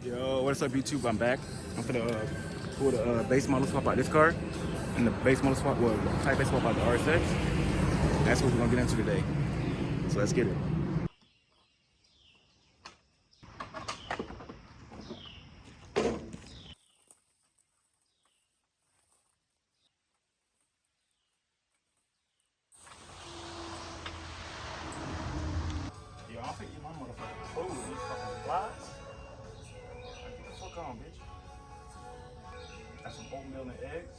Yo, what's up YouTube? I'm back. I'm for the pull the base model swap out this car and the base model swap, well, type base swap out the RSX. That's what we're gonna get into today. So let's get it. Yo, I'm finna get my motherfucking food. These fucking flies. Get the fuck on, bitch. Got some oatmeal and eggs.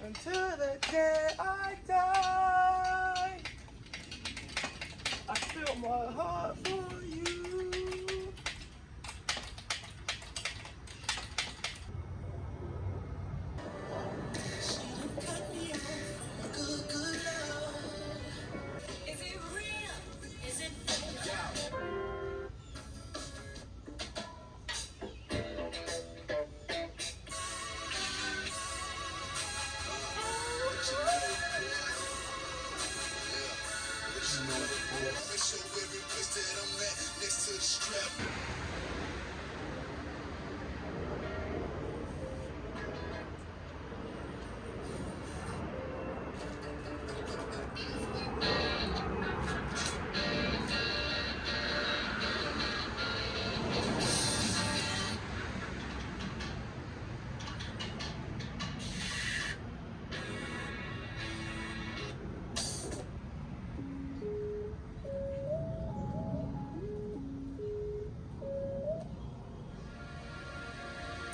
Until the day I die, I feel my heart for you. Is it real? Is it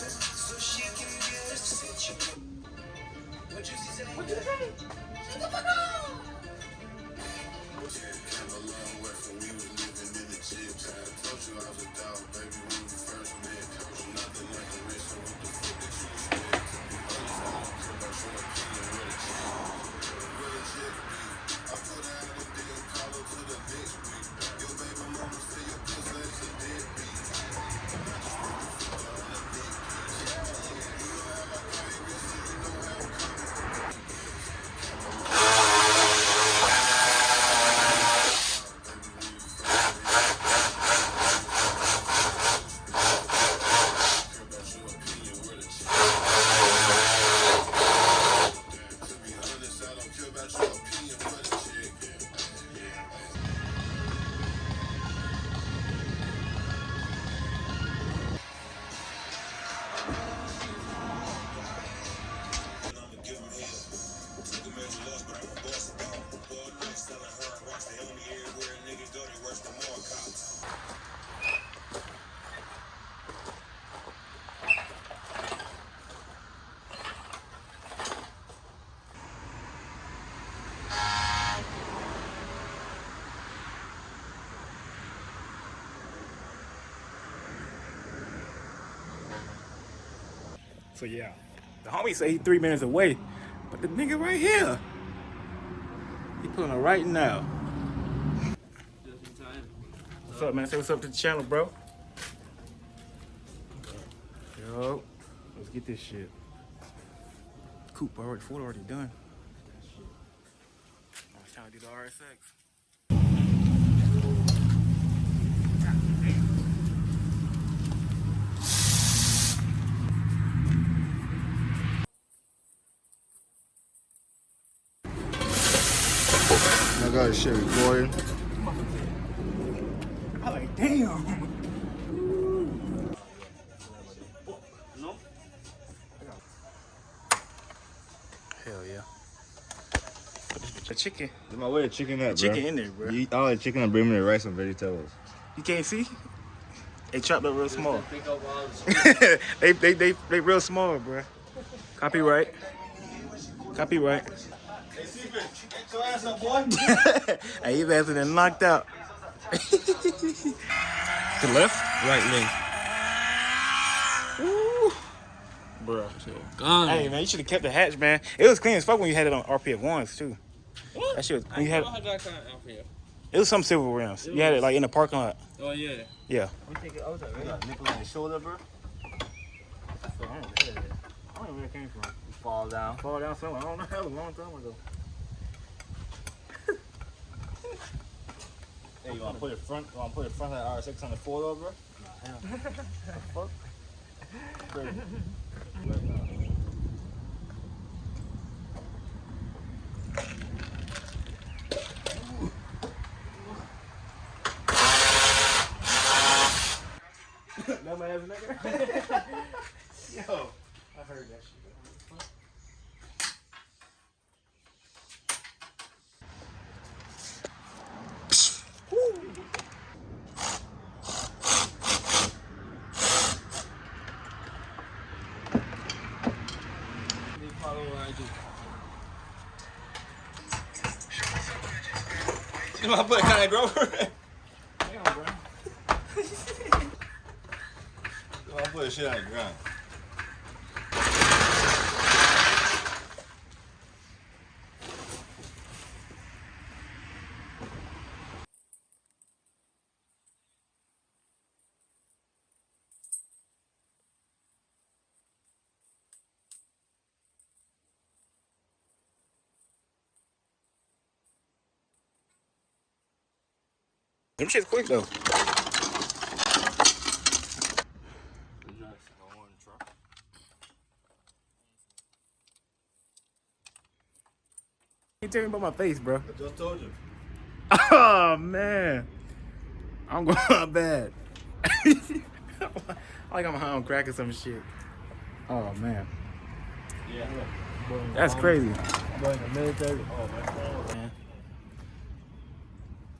so she can get a situation? What you say? What you say? Shut the fuck up! Came a long way from we was living in the chips. I told you I was a dog, baby, when we first met. Told you nothing like a rich, so what the fuck that you expect? Others I don't care about your opinion, where the check? Where the check be? I put out a deal, call her to the next week. Your baby mama say your pussy is a deadbeat. I just put the fuck on a dick pic. You know how I came, bitch, so you know how I'm coming. To be honest, I don't care about your opinion, where the check at? So yeah, the homie say he 3 minutes away, but the nigga right here, he pulling it right now. Just in time. What's up, man? Say what's up to the channel, bro. Yo, let's get this shit. Coupe already, Ford already done. Now it's time to do the RSX. I got this shit recording. I like, damn. No? Hell yeah. Put this bitch a chicken. There's my way of chicken at, bro. Chicken in there, bro. You eat all the chicken and bring me the rice and vegetables. You can't see? They chopped up real small. Pick up all the they real small, bro. Copyright. Copyright. Hey, Civic, get your ass up, boy. Hey, his ass been knocked out. To left? right leg. Woo. Bro. Gone. Hey, man, you should have kept the hatch, man. It was clean as fuck when you had it on RPF 1s, too. What? That shit was, when you I had, had that kind of out here. it was some silver rims. You had it like in the parking lot. Oh, yeah. Yeah. I'm thinking, I was like, You got a nickel on your shoulder, bro. I don't know where it came from. You fall down. Fall down somewhere. I don't know. That was a long time ago. Hey, you wanna put it front? You wanna put it front of the R6 on the 4 bro? Nah, hell. The fuck? That my ass nigga? Yo, I heard that shit. They follow what I do. You wanna put it kind of Grover? Damn, bro. You wanna put this shit on the ground? Them shit's quick though. You tell me about my face, bro. I just told you. Oh man, I'm going bad. Like I'm high on crack or some shit. Oh man, Yeah. that's crazy. Going in the military. Oh, my God. Man.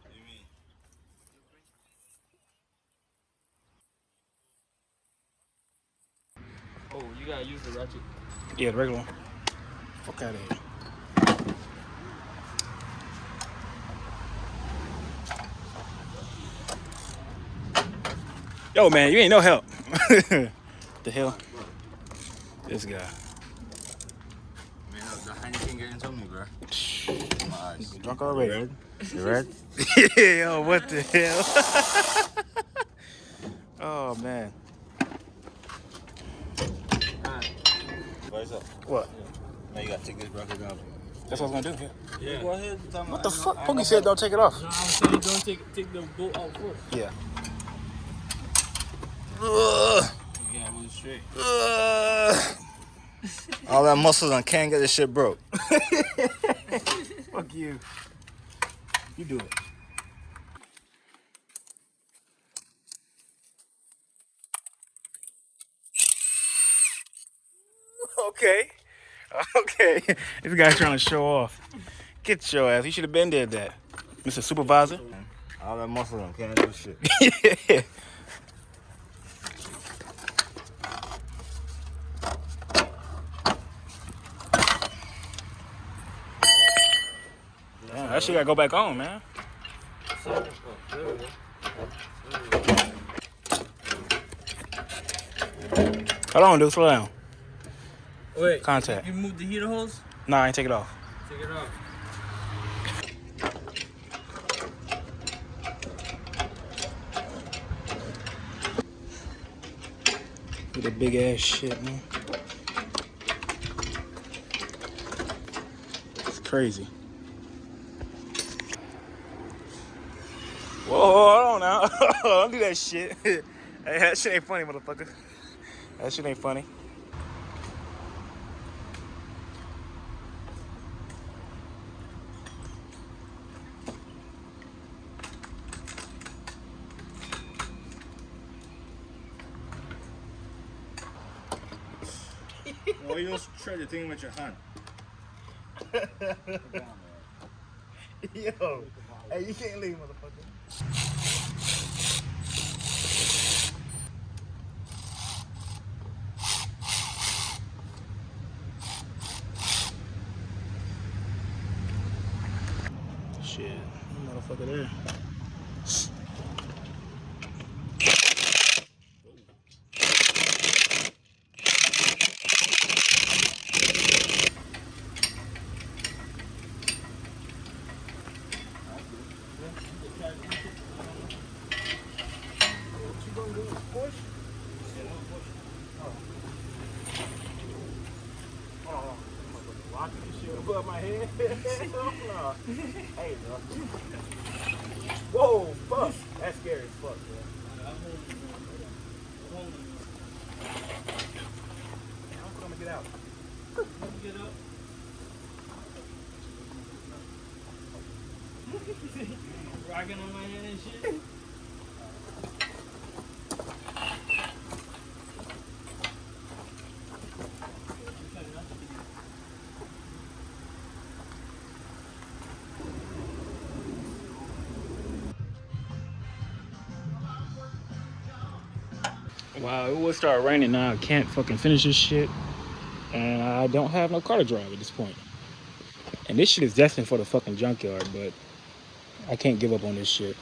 What do you mean? Oh, you gotta use the ratchet. Yeah, the regular one. Fuck out of here. Yo, man, you ain't no help. The hell? This guy. Man, the Heineken get into me, bro. My eyes. You drunk already? Red? You ready? Yo, what the hell? Oh, man. What's up? What? Now you gotta take this bracket off. That's what I was gonna do. Yeah. Go ahead. What the fuck? Pookie said don't take it off. No, I'm saying don't take the bolt out first. Yeah. Yeah, move straight. All that muscle done can't get this shit broke. Fuck you. You do it. Okay. Okay. This guy's trying to show off. Get your ass. You should have been there, that. Mr. Supervisor. All that muscle done can't do shit. Yeah. Damn, that shit gotta go back on, man. Hold on, dude. Slow down. Wait, contact. you moved the heater hose? Nah, I ain't take it off. Take it off. Look at the big ass shit, man. It's crazy. Whoa, hold on now. Don't do that shit. Hey, that shit ain't funny, motherfucker. That shit ain't funny. Why you don't try the thing with your hand? Yo, hey, you can't leave, motherfucker. Shit, motherfucker there. Above my head. Hey, bro. Whoa, fuck. That's scary as fuck, bro. I'm gonna get out. Get up. Rocking on my head and shit. Wow, it will start raining now. I can't fucking finish this shit. And I don't have no car to drive at this point. And this shit is destined for the fucking junkyard, but I can't give up on this shit.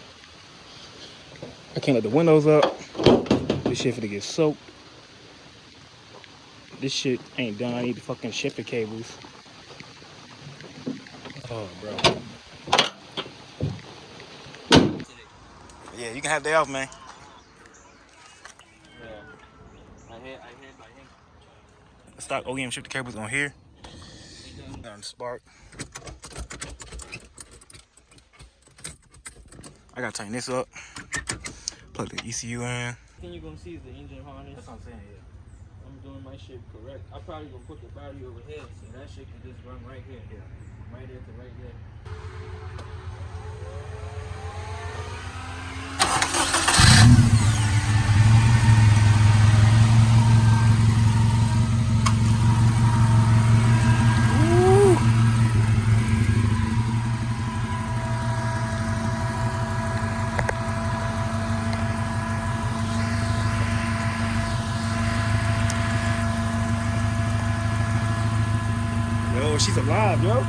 I can't let the windows up. This shit finna get soaked. This shit ain't done. I need to fucking shift the cables. Oh, bro. Yeah, you can have day off, man. Yeah. I hit. Stock OEM shift the cables on here. On spark. I gotta tighten this up. Plug the ECU in. Thing you're gonna see is the engine harness. That's what I'm saying, yeah. I'm doing my shit correct. I probably gonna put the battery over here, so that shit can just run right here. Yeah. Right there to right there. Yo, she's alive, yo.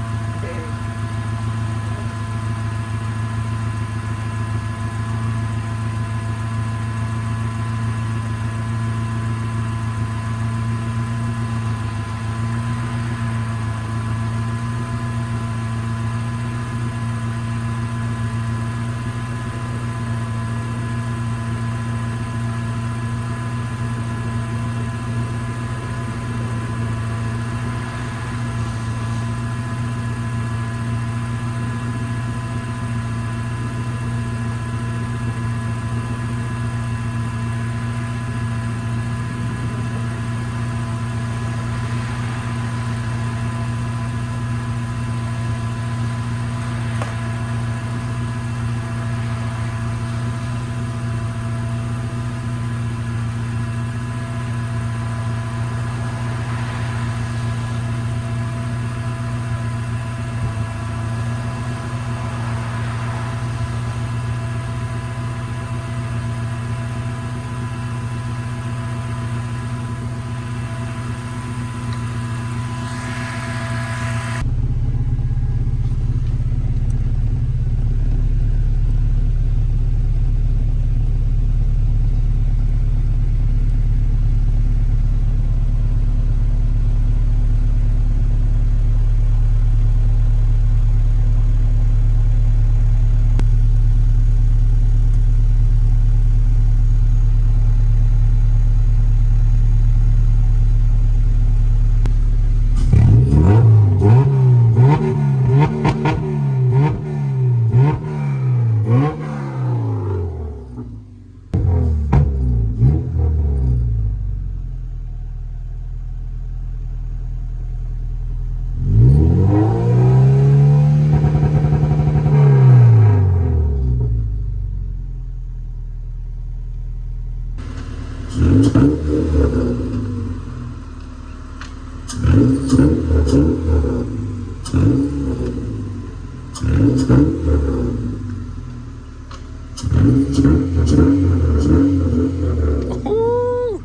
Ooh.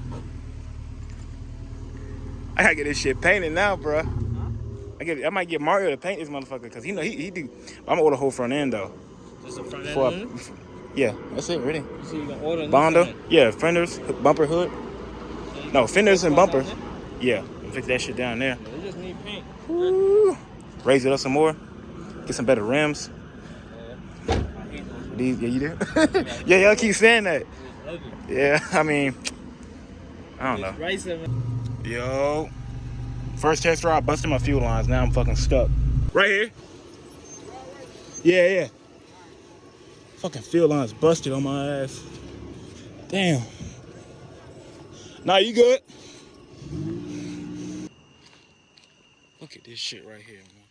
I gotta get this shit painted now, bro. I might get Mario to paint this motherfucker because he do. I'm gonna order whole front end though. Just a front end Before only? yeah, that's it. Ready? So you can order a new front Bondo, end? yeah, fenders, bumper hood. So you No, can fenders fix and that down bumpers. there? Yeah, fix that shit down there. Yeah, they just need paint. Woo. Raise it up some more. Get some better rims. Yeah. I hate those rims. These, yeah, you do. Yeah, Yeah, y'all keep saying that. it's ugly. Yeah, I mean, I don't know. It's right seven. Yo, first test drive, busting my fuel lines. Now I'm fucking stuck. Right here. Yeah, yeah. Fucking fuel lines busted on my ass. Damn. Nah, you good? Look at this shit right here, man.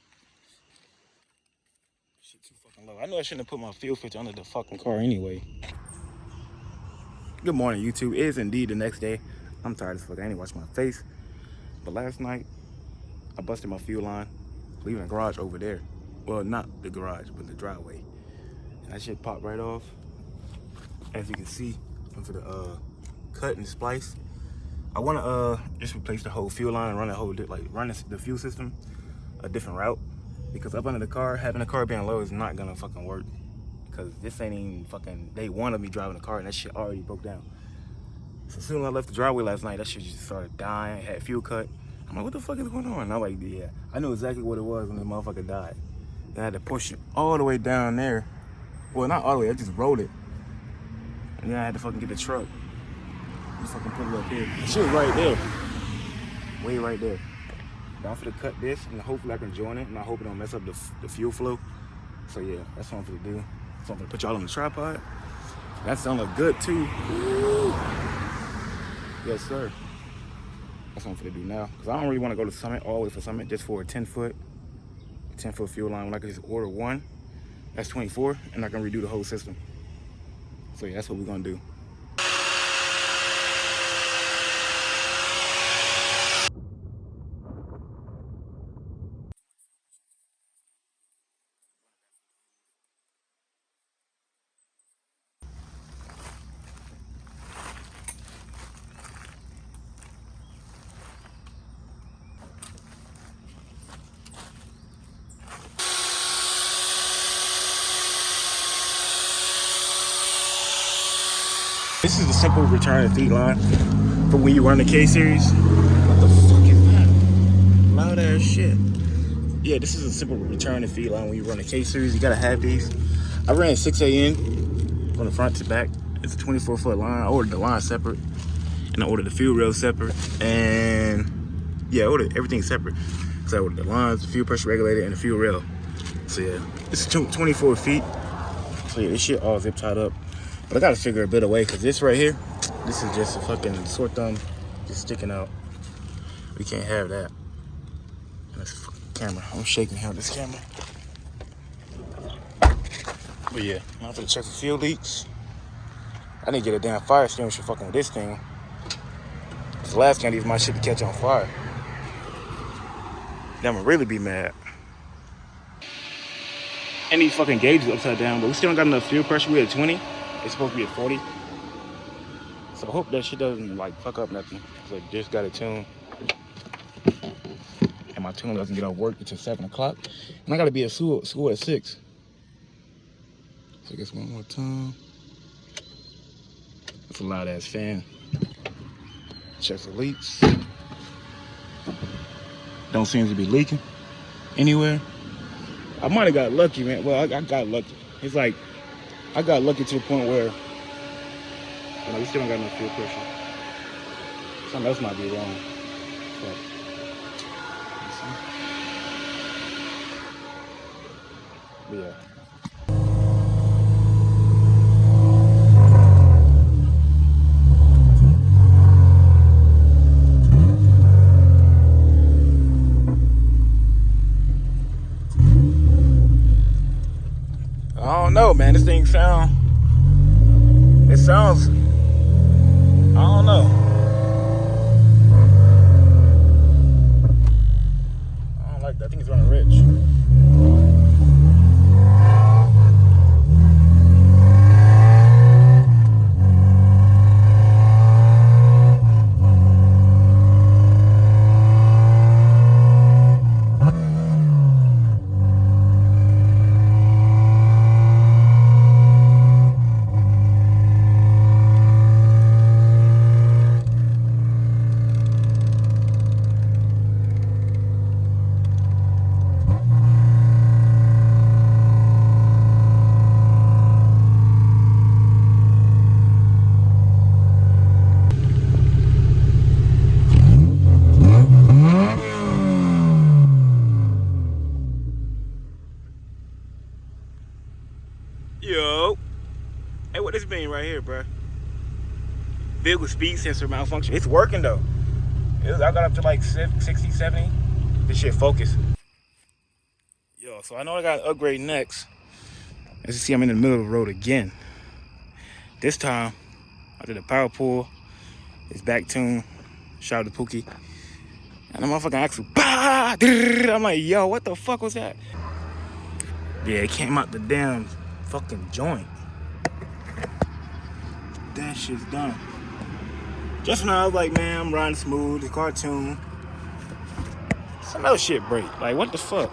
Shit too fucking low. I know I shouldn't have put my fuel filter under the fucking car anyway. Good morning, YouTube. It is indeed the next day. I'm tired as fuck. I ain't even washed my face. But last night, I busted my fuel line, leaving the garage over there. Well, not the garage, but the driveway. And that shit popped right off. As you can see, into the cut and splice. I want to just replace the whole fuel line and run the fuel system a different route, because up under the car, having the car being low is not gonna fucking work, because this ain't even fucking day one of me driving the car and that shit already broke down. So as soon as I left the driveway last night, that shit just started dying, had fuel cut. I'm like, what the fuck is going on? And I'm like, yeah, I knew exactly what it was when the motherfucker died. Then I had to push it all the way down there. Well, not all the way, I just rolled it. And then I had to fucking get the truck. Just fucking put it up here. The shit right there. Way right there. I'm finna cut this and hopefully I can join it, and I hope it don't mess up the fuel flow. So yeah, that's what I'm finna do. So I'm finna put y'all on the tripod. That sound look good too. Woo. Yes, sir. That's what I'm finna do now. Cause I don't really wanna go to Summit, all the way for Summit, just for a 10-foot fuel line when I can just order one. That's 24, and I can redo the whole system. So yeah, that's what we're gonna do. This is the simple return to feed line for when you run the K series. What the fuck is that? Loud ass shit. Yeah, this is a simple return to feed line when you run a K series. You gotta have these. I ran 6 AN from the front to back. It's a 24-foot line. I ordered the line separate, and I ordered the fuel rail separate, and yeah, I ordered everything separate. So I ordered the lines, the fuel pressure regulator, and the fuel rail. So yeah, it's 24 feet. So yeah, this shit all zip tied up. But I gotta figure a better way, because this right here, this is just a fucking sore thumb just sticking out. We can't have that. And this fucking camera. I'm shaking out this camera. But yeah, I'm gonna check for fuel leaks. I need to get a damn fire extinguisher fucking with this thing. Cause the last thing I need is my shit to catch on fire. Then I'm gonna really be mad. And these fucking gauges upside down, but we still don't got enough fuel pressure. We at 20. It's supposed to be at 40. So I hope that shit doesn't like fuck up nothing. Cause I just got it tuned. And my tune doesn't get off work until 7 o'clock. And I gotta be at school at 6. So I guess one more time. That's a loud ass fan. Check for leaks. Don't seem to be leaking anywhere. I might have got lucky, man. Well, I got lucky. It's like, I got lucky to the point where, you know, we still don't got enough fuel pressure. Something else might be wrong. So, but yeah. I don't know, man. This thing sounds, I don't know. I don't like that. I think it's running rich. Yo. Hey, what this mean right here, bro? Vehicle speed sensor malfunction. It's working though. I got up to like 60, 70. This shit focus. Yo, so I know I got to upgrade next. As you see, I'm in the middle of the road again. This time, I did a power pull. It's back tuned. Shout out to Pookie. And the motherfucking axle, bah! I'm like, yo, what the fuck was that? Yeah, it came out the damn fucking joint. That shit's done. Just when I was like, man, I'm riding smooth, the cartoon. Some other shit break. Like, what the fuck?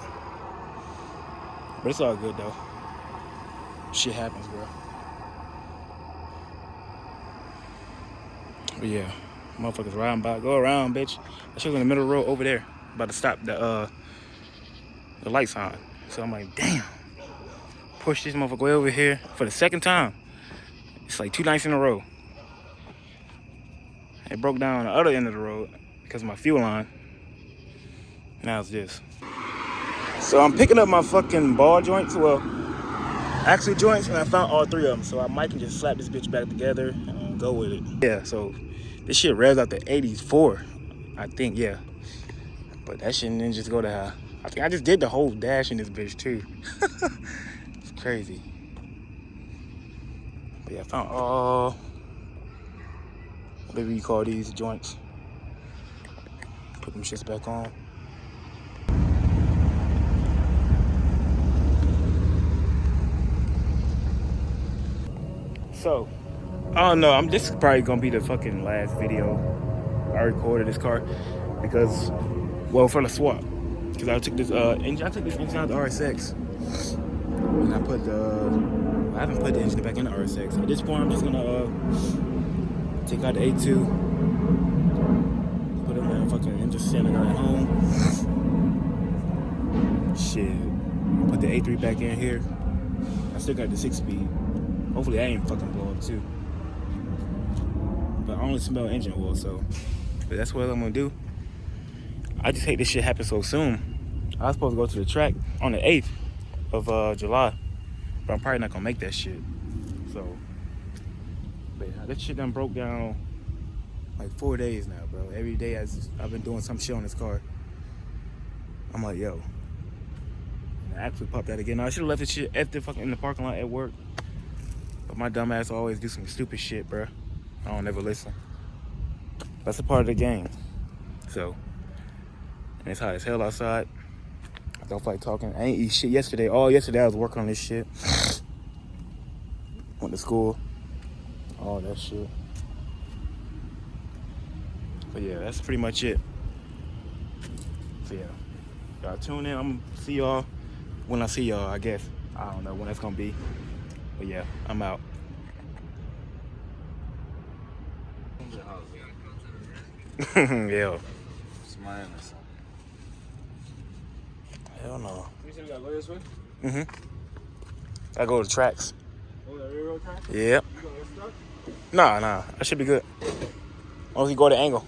But it's all good though. Shit happens, bro. But yeah, motherfuckers riding by. Go around, bitch. I should was in the middle of the road over there. About to stop the lights on. So I'm like, damn. Push this motherfucker way over here for the second time. It's like 2 nights in a row. It broke down on the other end of the road because of my fuel line. Now it's this. So I'm picking up my fucking ball joints, well, axle joints, and I found all 3 of them. So I might can just slap this bitch back together and go with it. Yeah, so this shit revs out to 84, I think, yeah. But that shit didn't just go to high. I think I just did the whole dash in this bitch too. It's crazy. But yeah, I found all, whatever you call these joints. Put them shits back on. So, I don't know. This is probably gonna be the fucking last video I recorded this car because, well, for the swap, because I took this engine. I took this engine out of the RSX, and I haven't put the engine back in the RSX. At this point, I'm just gonna take out the A2, put it in the fucking engine stand I got at home. Shit, put the A3 back in here. I still got the 6-speed. Hopefully I ain't fucking blow up too. But I only smell engine oil, so but that's what I'm gonna do. I just hate this shit happen so soon. I was supposed to go to the track on the 8th of July, but I'm probably not gonna make that shit. So, but yeah, this shit done broke down like 4 days now, bro. Every day I've been doing some shit on this car. I'm like, yo, and I actually popped out again. I should have left this shit at the fucking in the parking lot at work. But my dumb ass always do some stupid shit, bro. I don't ever listen. That's a part of the game. So, and it's hot as hell outside. I don't feel like talking. I ain't eat shit yesterday. All yesterday I was working on this shit. Went to school. All that shit. But yeah, that's pretty much it. So yeah, y'all tune in. I'm gonna see y'all when I see y'all, I guess. I don't know when that's gonna be. But yeah, I'm out. Yeah. Smiling or something. Hell no. You said we gotta go this way? Mm-hmm. I go to the tracks. Oh, the railroad track? Yep. You gonna get stuck? Nah. I should be good. Only go to angle.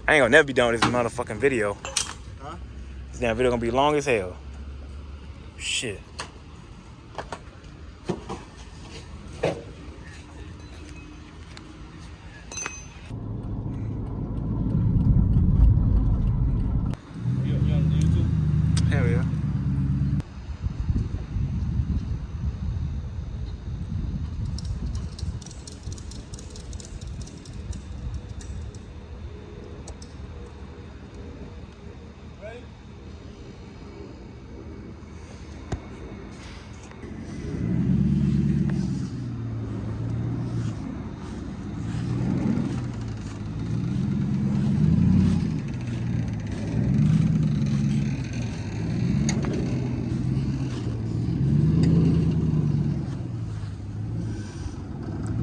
I ain't gonna never be done with this motherfucking video. Huh? This damn video gonna be long as hell. Shit. You on YouTube? Hell yeah. Ready?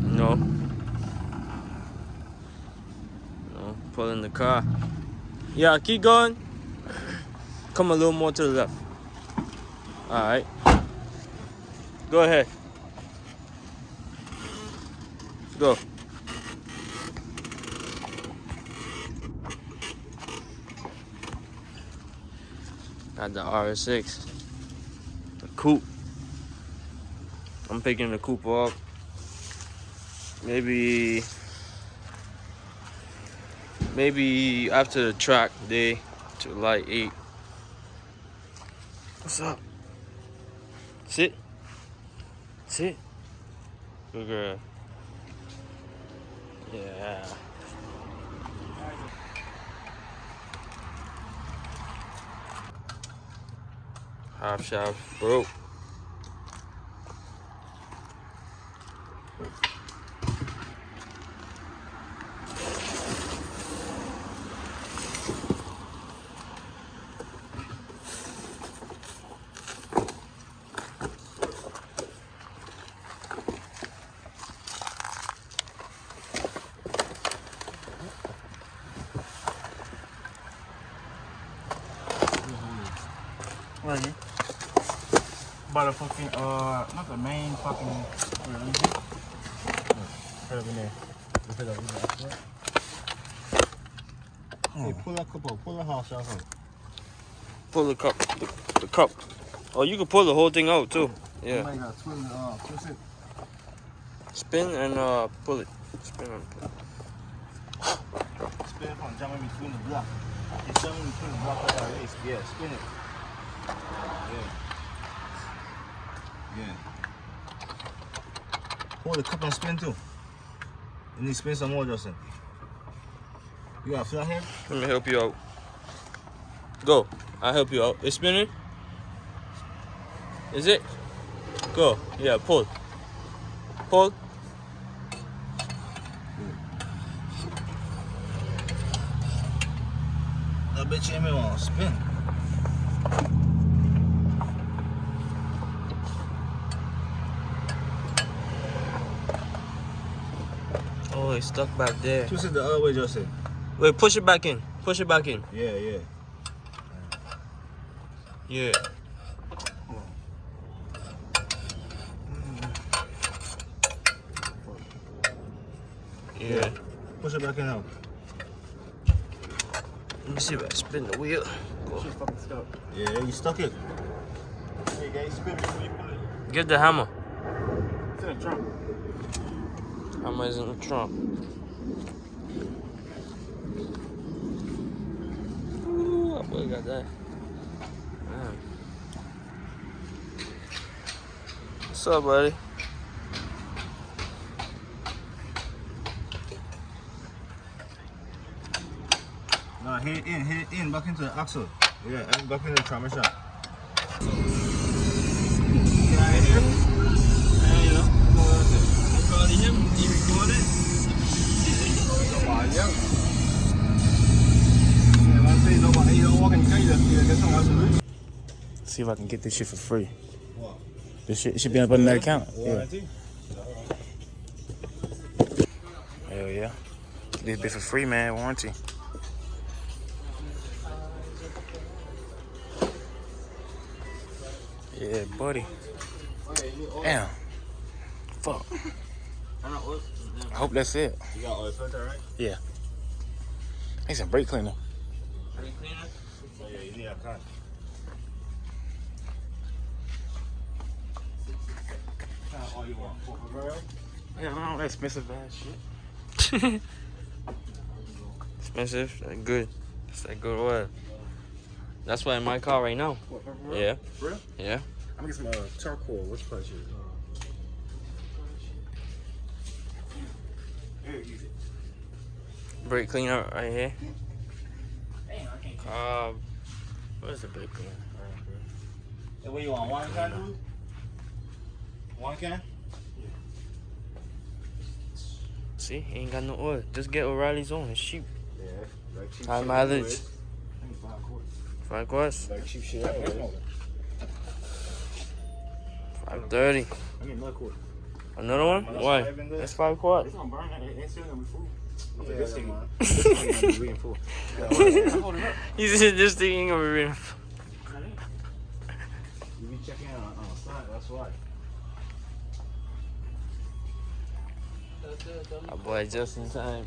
No. No. Pull in the car. Yeah, keep going. Come a little more to the left. Alright. Go ahead. Go. Got the RS6. The coupe. I'm picking the coupe up. Maybe after the track day to like 8. What's up? Sit. Sit. Good girl. Yeah. Half shaft broke. Right here. By the fucking, not the main fucking release. Right over there. Hey, pull that cup up. Pull the house out. Pull the cup. The cup. Oh, you can pull the whole thing out too. Yeah. Somebody got twist it. Spin and pull it. Spin and pull it. Spin it from jamming between the block. It's jamming between the block like that. Yeah, spin it. Yeah. Hold the cup and spin too. You need to spin some more, Justin. You got a flat hand? Let me help you out. Go. I'll help you out. It's spinning? Is it? Go. Yeah, pull. Pull. I bet you ain't want to spin. Oh, it's stuck back there. Twist it the other way, Justin. Wait, push it back in. Push it back in. Yeah. Yeah. Yeah. Push it back in now. Let me see if I spin the wheel. Go. Shit's fucking stuck. Yeah, you stuck it. Hey guys, spin it before you pull it. Get the hammer. It's in the trunk. Hammer is in the trunk. Ooh, that boy got that. Man. What's up, buddy? Nah, hit it in, back into the axle. Yeah, and back into the transmission. See if I can get this shit for free. What? This shit should be up on that account. Yeah. Warranty? Hell yeah. This bit for free, man. Warranty. Yeah, buddy. Damn. Fuck. I hope that's it. You got oil filter, right? Yeah. Need some brake cleaner. Oh yeah, you need a can. All you want? Yeah, I don't know, expensive ass shit. Expensive? That good. It's that good oil. That's why in my car right now. What, for real? Yeah. For real? Yeah. I'm gonna get some charcoal. What's the price here? Brake cleaner right here. Damn, I can't. Where's the brake cleaner? Hey, what you want? One can, dude? One can? See, he ain't got no oil. Just get O'Reilly's on. It's cheap. Yeah, like cheap High shit mileage. anyways. 5 quarts. Like cheap shit anyways. 530. I need another quart. Another one? That's Why? 5 in there. That's 5 quarts. It's gonna burn. It's still gonna be full. Yeah, This man. thing. Waiting for. I'm holding up. He said this thing ain't gonna be real. You be checking on side, that's why. My boy just in time.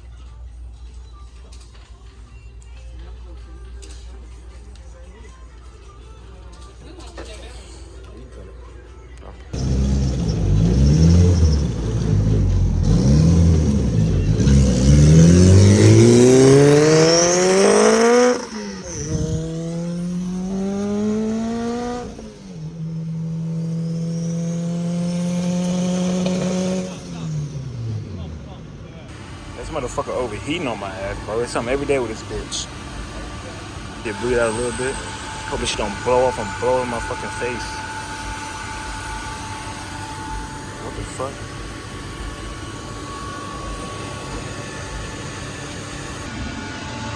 motherfucker overheating on my ass, bro. It's something every day with this bitch. Get bleed out a little bit. Hope this shit don't blow off and blow in my fucking face. What the fuck?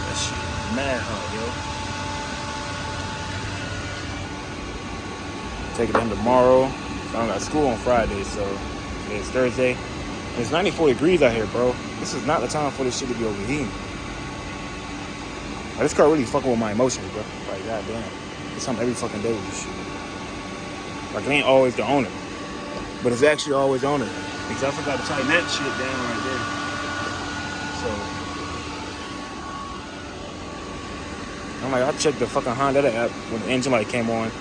That shit mad hot, yo. Take it in tomorrow. I don't got school on Friday, so it's Thursday. It's 94 degrees out here, bro. This is not the time for this shit to be overheating. Like, this car really fucking with my emotions, bro. Like, goddamn. It's something every fucking day with this shit. Like, it ain't always the owner. But it's actually always the owner. Because I forgot to tighten that shit down right there. So, I'm like, I checked the fucking Honda app when the engine light came on.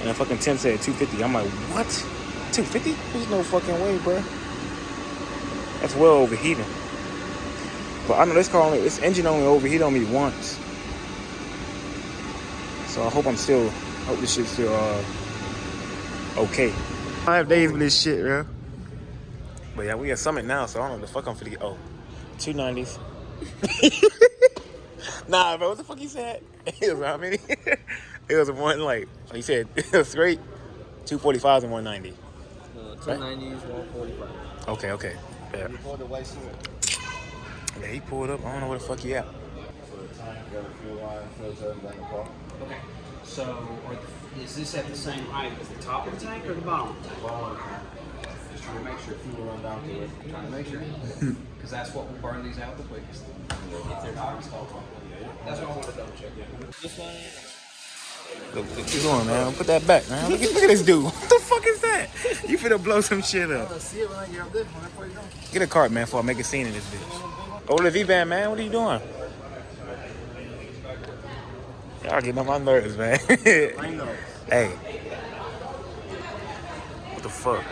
And the fucking temp said 250. I'm like, what? 250? There's no fucking way, bro. That's well overheating. But I know this engine only overheated on me once. So I hope this shit's still okay. I have days with this shit, bro. But yeah, we at Summit now, so I don't know what the fuck I'm finna get. Oh, 290s. Nah, bro, what the fuck you said? It was how many? It was one, like he said, it was straight 245s and 190. 290s, 145. Okay. Yeah. You pulled the white suit. Yeah, he pulled up. I don't know where the fuck he at. So the tank, got a fuel line, filter, down the car. Okay. So, is this at the same height as the top of the tank or the bottom of the tank? Bottom of the tank. Just trying to make sure fuel run down to it. Trying to make sure. Because that's what will burn these out the quickest. If they're not installed properly. That's what I want to double check. This one. Keep going, man. Put that back, man. Look at this dude. What the fuck is that? You finna blow some shit up. I'll see it when I get up there. When I put it down. Get a cart, man, before I make a scene in this bitch. Oh, the V-Band, man. What are you doing? Y'all getting on my nerves, man. Hey. What the fuck?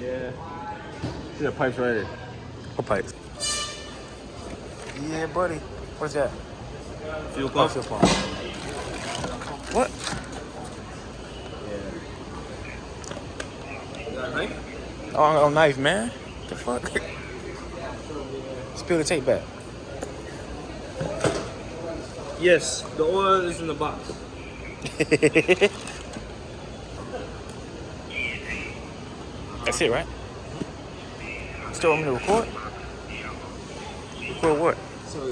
Yeah. See the pipes right here. What pipes? Yeah, buddy. What's that? Fuel Oh, fuel pump. What? Yeah. Oh, knife, man. What the fuck? Spill the tape back. Yes, the oil is in the box. That's it, right? Still want me to record? Record what? So, I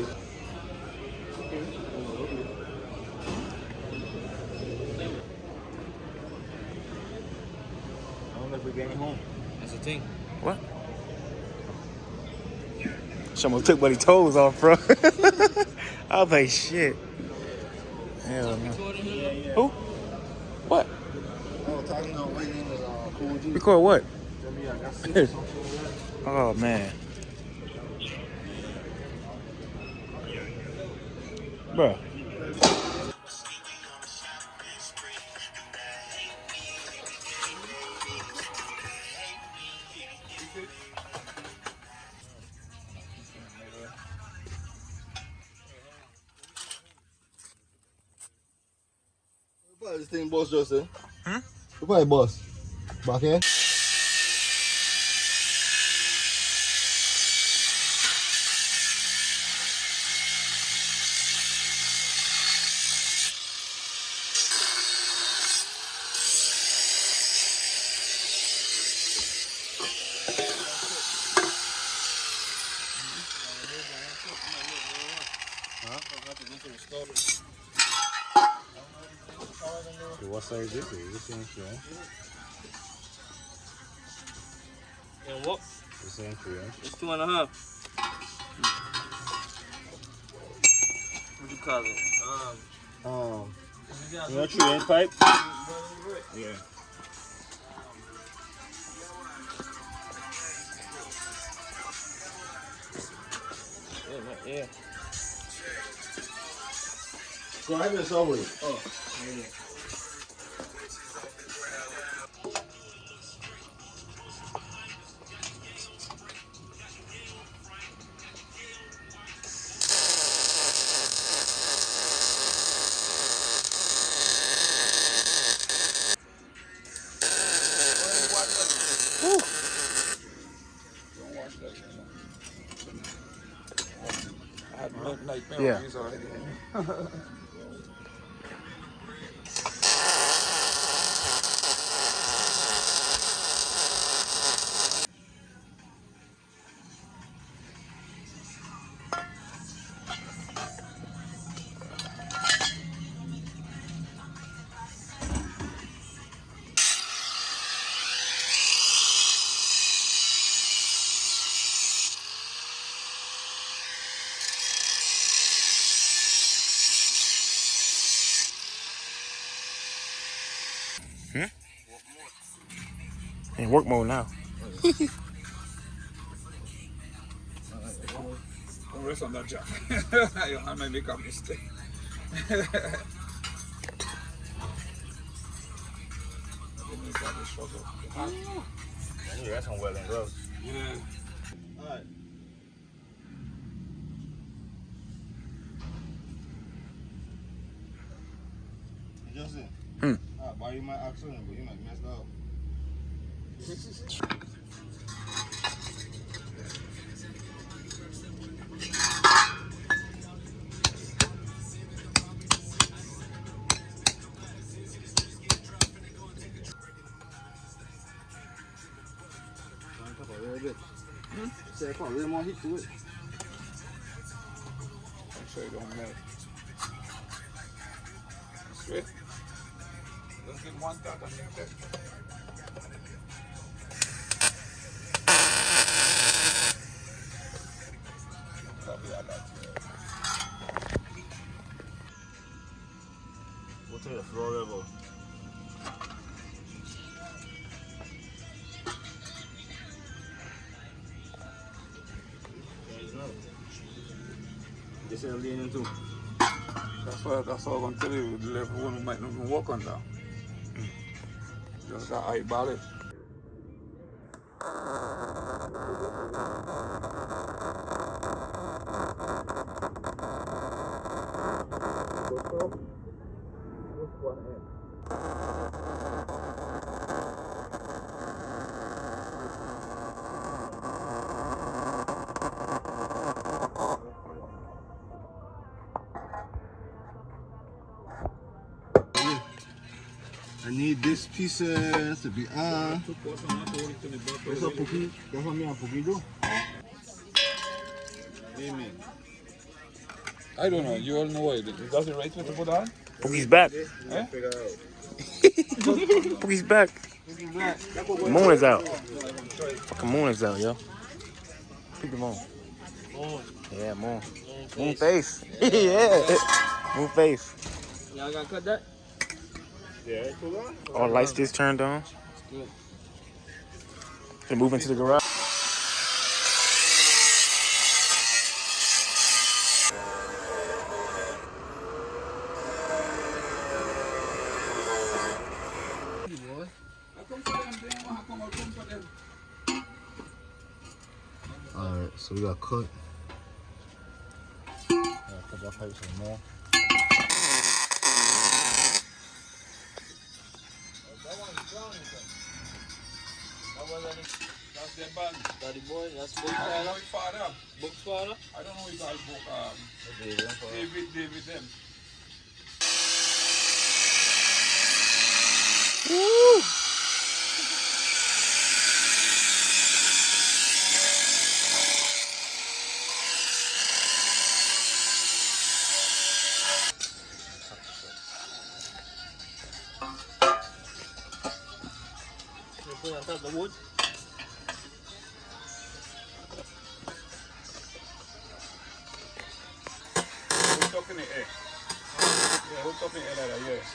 don't know if we're getting home. that's the thing. What? Someone took buddy's toes off, bro. I was like, shit. Hell no. Who? What? Oh, talking about waiting in the cool G. Record what? I got something like that. Oh, man. Bro. What this thing boss Justin? Hmm? What boss? Back here? What size is it? This inch, And what? This inch, It's 2.5. What you call it? you know 3-inch pipe? Yeah. Yeah. Go ahead and over it. Oh, yeah. Yeah. He's already In work mode now. Don't rest on that jack. Your hand might make a mistake. Yeah, that's some well and gloves. Yeah. Alright. Justin. Why you might accident, but you might mess up. A little bit. Say I put a little more heat to it. I'm sure it don't melt. Sweet. Just give one tap and mix it. Probably add that. We'll take the floor level. This is leaning too. That's all I'm going to tell you. The level one might not even work on that. Just got eyeball it. I need this piece to be on. That's what Pookie, that's what me and Pookie do. Amen. I don't know. You all know what it is. Is that the right way to put on? Pookie's back. Eh? Pookie's back. Moon is out. Fucking moon is out, yo. Peep the moon. Yeah, moon. Moon face. Yeah. Moon face. Y'all gotta cut that? Yeah, too long. All lights just turned on. Good. Gonna move into the garage. Alright, so we got cut. Cut that pipe some more. That's their band. Daddy boy, that's big I don't know father. his father. Book's father. I don't know his book. David them. They put on top of the wood. Hook up in the air. Yeah, hook up in the air like that, yes.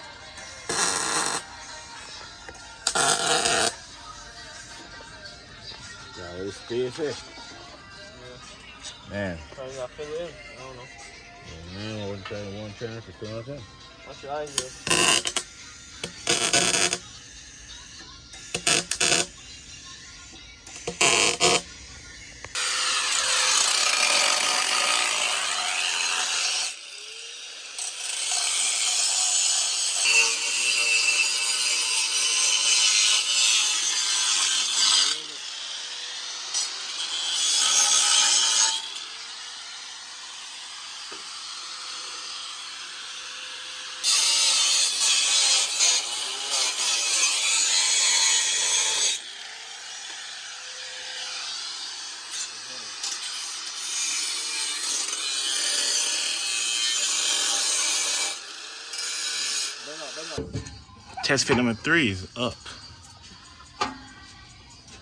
Yeah, it's space. Man. Trying to fill it in. I don't know. Man, one turn for 210. What's your idea? Test fit number 3 is up.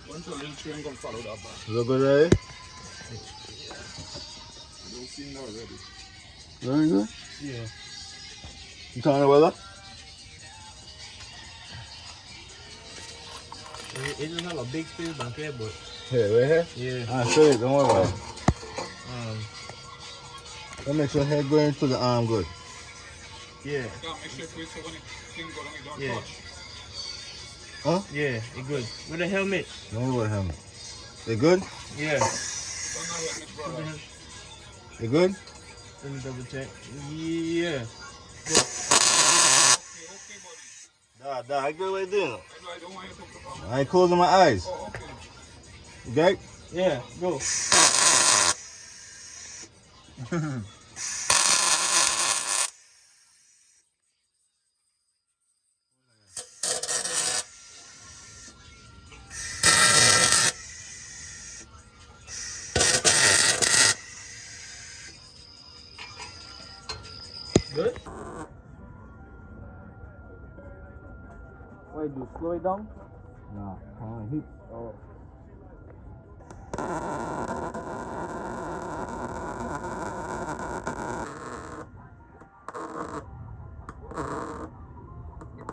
Once a little train gonna follow that back. Look good, right? You'll see now already. Very good. Yeah. You telling the weather? It doesn't have a big space back here, but Here, right here? yeah. Ah, straight. Don't worry about it. That makes your head go into the arm good. Yeah. I can't make sure so when it thing go down, it don't Yeah. touch. Huh? Yeah, it good. With a helmet. Don't worry about him. They good? Yeah. Don't know what Miss Brother. They good? Let me double check. Yeah. Okay, buddy. Nah, I good right there. I don't want you to put on. I ain't closing my eyes. Oh, okay. You okay? Yeah, go. Good? Wait, do you slow it down? Nah, heat. Oh.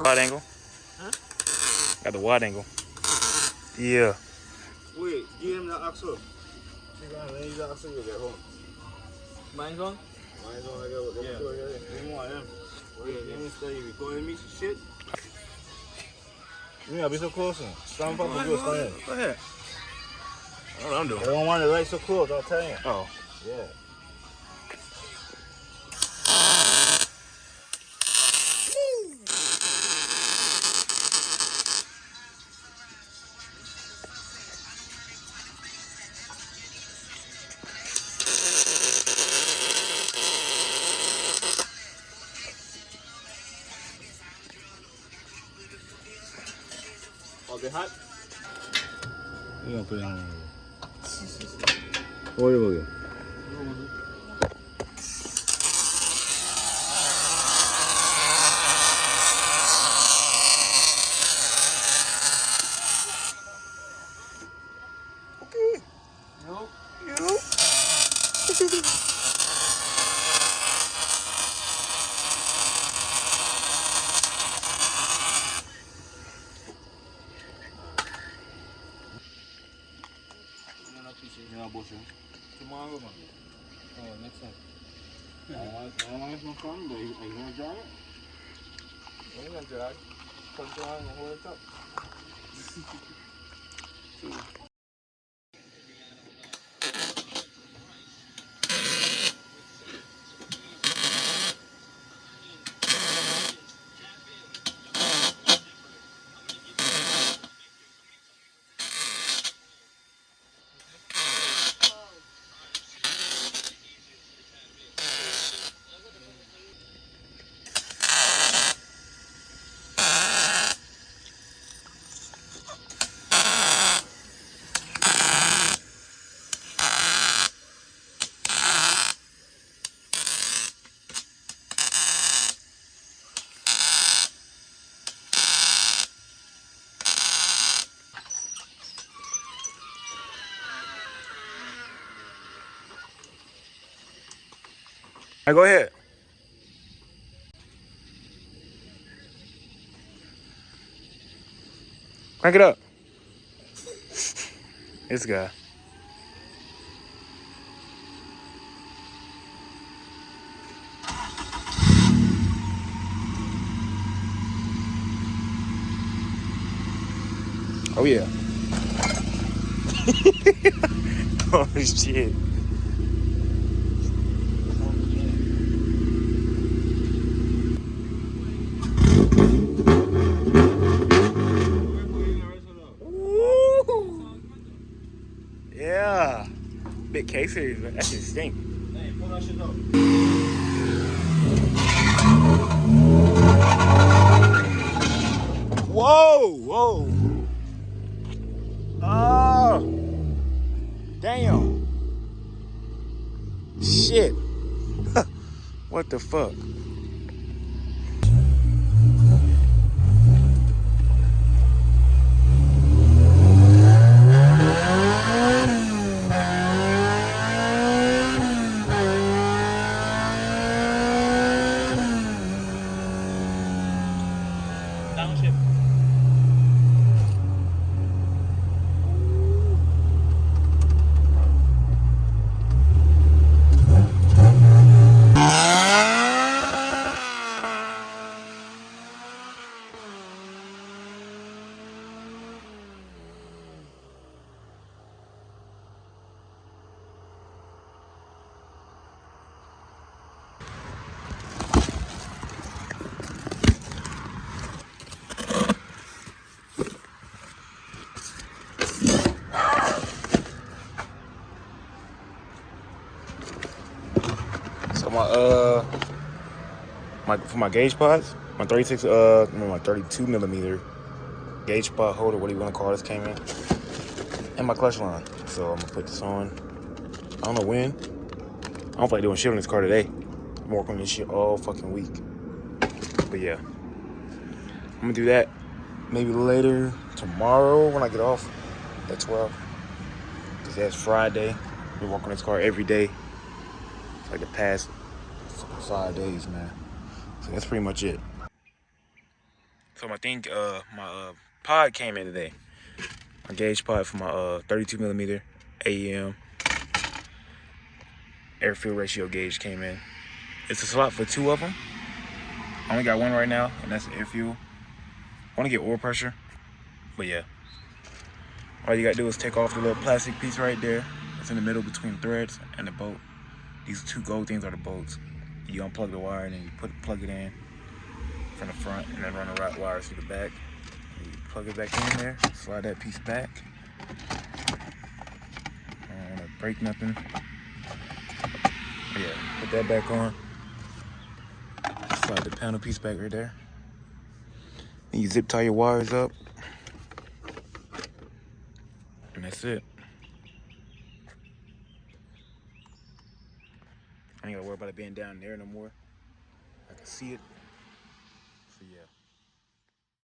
Wide angle. Huh? Got the wide angle. Yeah. Wait, give him the axle. When he's the axle, you'll get home. Mine's on? Mine's on, I got Yeah. Give me one of them. Let me stay. You recording me some shit? Yeah, be so close now. Stand up and do it, stand in. Go ahead. I don't know what I'm I doing. don't want the light so close, I'll tell you. Oh. Yeah. I'll be hot. You gonna put it on. What are you looking? Tomorrow, man. Oh, next time. I don't want no fun, but you gonna drive it? I'm gonna drag. Come down and hold it up. All right, go ahead. Crank it up. This guy. Oh yeah. Oh shit. Woo. Yeah. Big K series, man. That shit stink. Hey, pull that shit up. Whoa, whoa. Oh. Damn. Shit. What the fuck? for my gauge pods, my 32 millimeter gauge pod holder, what do you want to call this, came in, and my clutch line. So I'm gonna put this on. I don't know when. I don't feel like doing shit on this car today. I'm working on this shit all fucking week. But yeah, I'm gonna do that maybe later tomorrow when I get off at 12. Cause that's Friday. Been working on this car every day for like the past 5 days, man. So that's pretty much it. So my pod came in today. My gauge pod for my 32 millimeter AEM air fuel ratio gauge came in. It's a slot for 2 of them. I only got one right now, and that's air fuel. I want to get oil pressure, but yeah. All you gotta do is take off the little plastic piece right there. It's in the middle between the threads and the bolt. These 2 gold things are the bolts. You unplug the wire and then you plug it in from the front, and then run the wires through the back. And you plug it back in there, slide that piece back. I don't wanna break nothing. Yeah, put that back on. Slide the panel piece back right there. And you zip tie your wires up. And that's it. I ain't gotta worry about it being down there no more. I can see it.